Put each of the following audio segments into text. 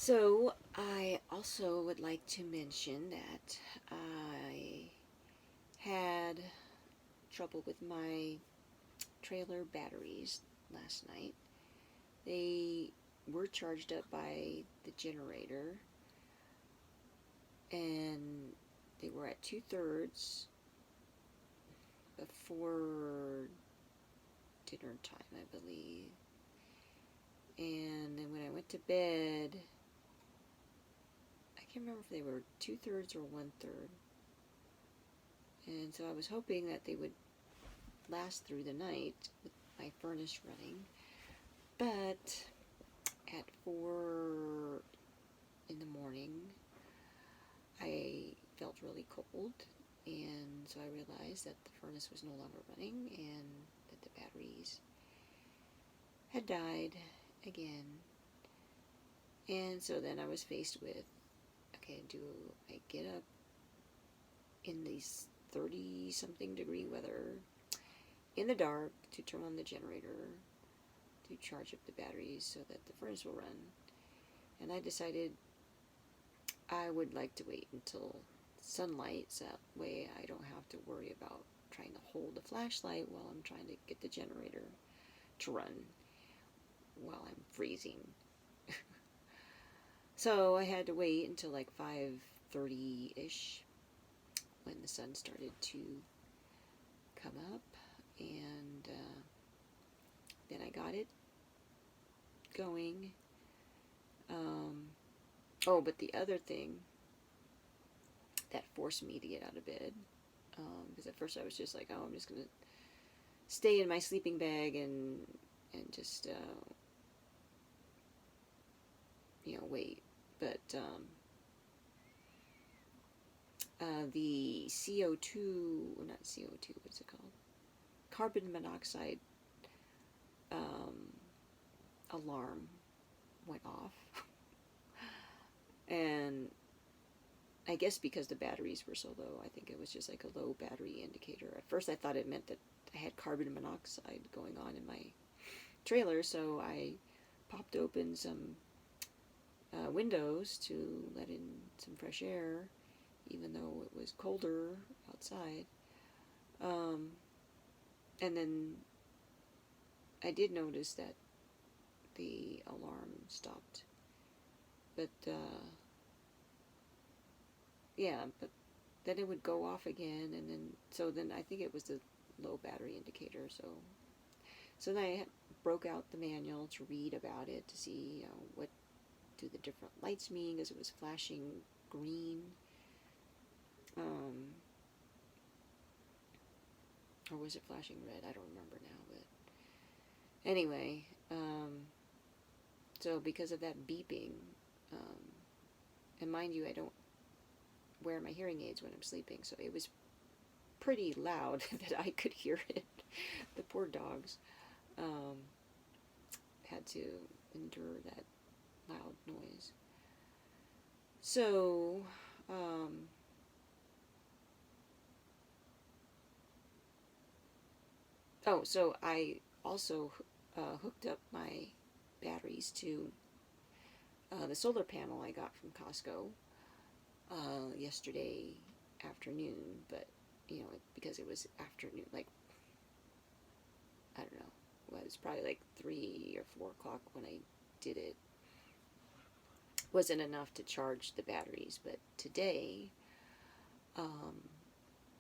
So, I also would like to mention that I had trouble with my trailer batteries last night. They were charged up by the generator, and they were at 2/3 before dinner time, I believe. And then when I went to bed, I can't remember if they were 2/3 or 1/3. And so I was hoping that they would last through the night with my furnace running. But at 4 in the morning, I felt really cold, and so I realized that the furnace was no longer running and that the batteries had died again. And so then I was faced with, okay, do I get up in these 30 something degree weather in the dark to turn on the generator to charge up the batteries so that the furnace will run? And I decided I would like to wait until sunlight, so that way I don't have to worry about trying to hold the flashlight while I'm trying to get the generator to run while I'm freezing. So I had to wait until like 5:30-ish when the sun started to come up, and then I got it going. Oh, but the other thing that forced me to get out of bed, because at first I was just like, oh, I'm just gonna stay in my sleeping bag and just wait. But the CO2, not CO2, what's it called? Carbon monoxide um, alarm went off. And I guess because the batteries were so low, I think it was just like a low battery indicator. At first I thought it meant that I had carbon monoxide going on in my trailer, so I popped open some windows to let in some fresh air, even though it was colder outside. Um, and then I did notice that the alarm stopped. But yeah, but then it would go off again, and then I think it was the low battery indicator. So then I broke out the manual to read about it to see what do the different lights mean, because it was flashing green. Um, or was it flashing red? I don't remember now, but anyway, so because of that beeping, um, and mind you, I don't wear my hearing aids when I'm sleeping, so it was pretty loud that I could hear it. The poor dogs had to endure that loud noise. So, so I also hooked up my batteries to the solar panel I got from Costco yesterday afternoon, but because it was afternoon, like I don't know, well, it was probably like 3 or 4 o'clock when I did it. Wasn't enough to charge the batteries, but today I'm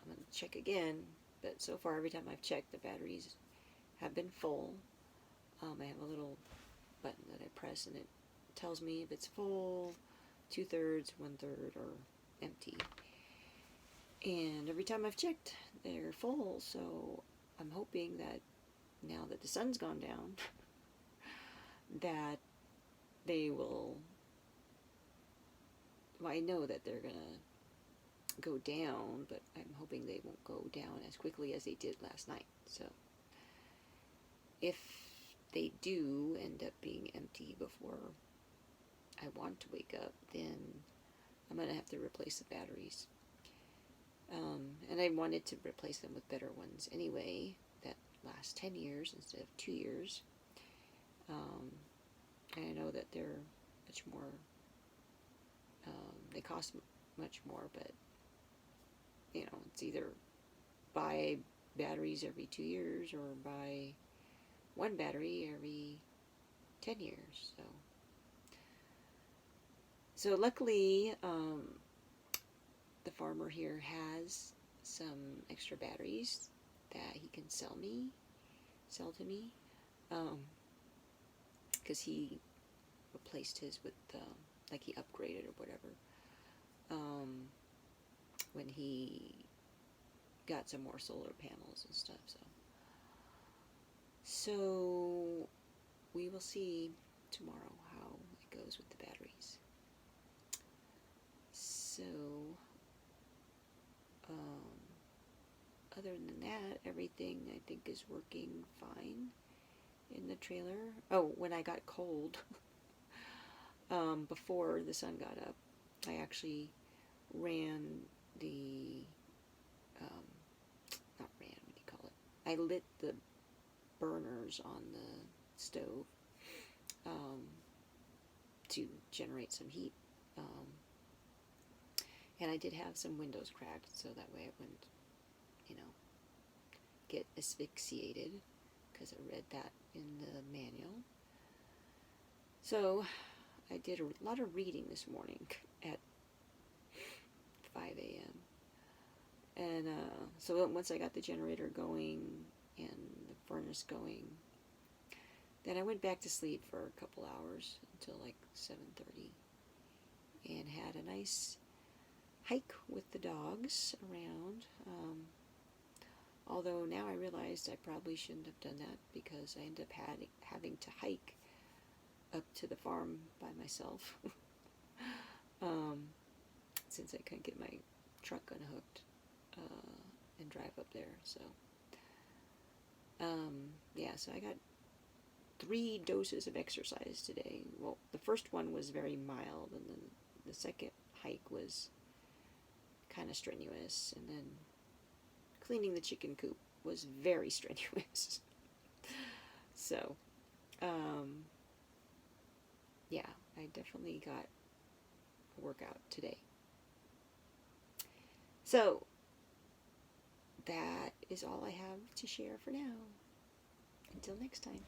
gonna check again. But so far, every time I've checked, the batteries have been full. I have a little button that I press, and it tells me if it's full, 2/3, 1/3, or empty. And every time I've checked, they're full. So I'm hoping that now that the sun's gone down, that they will. Well, I know that they're gonna go down, but I'm hoping they won't go down as quickly as they did last night. So if they do end up being empty before I want to wake up, then I'm going to have to replace the batteries. And I wanted to replace them with better ones anyway, that last 10 years instead of 2 years. And I know that they're much more They cost much more, but it's either buy batteries every 2 years or buy one battery every 10 years. So luckily, the farmer here has some extra batteries that he can sell to me, because he replaced his with, like, he upgraded or whatever, when he got some more solar panels and stuff. So we will see tomorrow how it goes with the batteries. So other than that, everything I think is working fine in the trailer. Oh, when I got cold, before the sun got up, I actually ran the, not ran, what do you call it? I lit the burners on the stove, to generate some heat. And I did have some windows cracked, so that way I wouldn't, get asphyxiated, because I read that in the manual. So I did a lot of reading this morning at 5 a.m. And so once I got the generator going and the furnace going, then I went back to sleep for a couple hours until like 7:30, and had a nice hike with the dogs around. Although now I realized I probably shouldn't have done that, because I ended up having to hike up to the farm by myself, since I couldn't get my truck unhooked and drive up there. So yeah, so I got 3 doses of exercise today. Well, the first one was very mild, and then the second hike was kind of strenuous, and then cleaning the chicken coop was very strenuous. So yeah, I definitely got a workout today. So that is all I have to share for now. Until next time.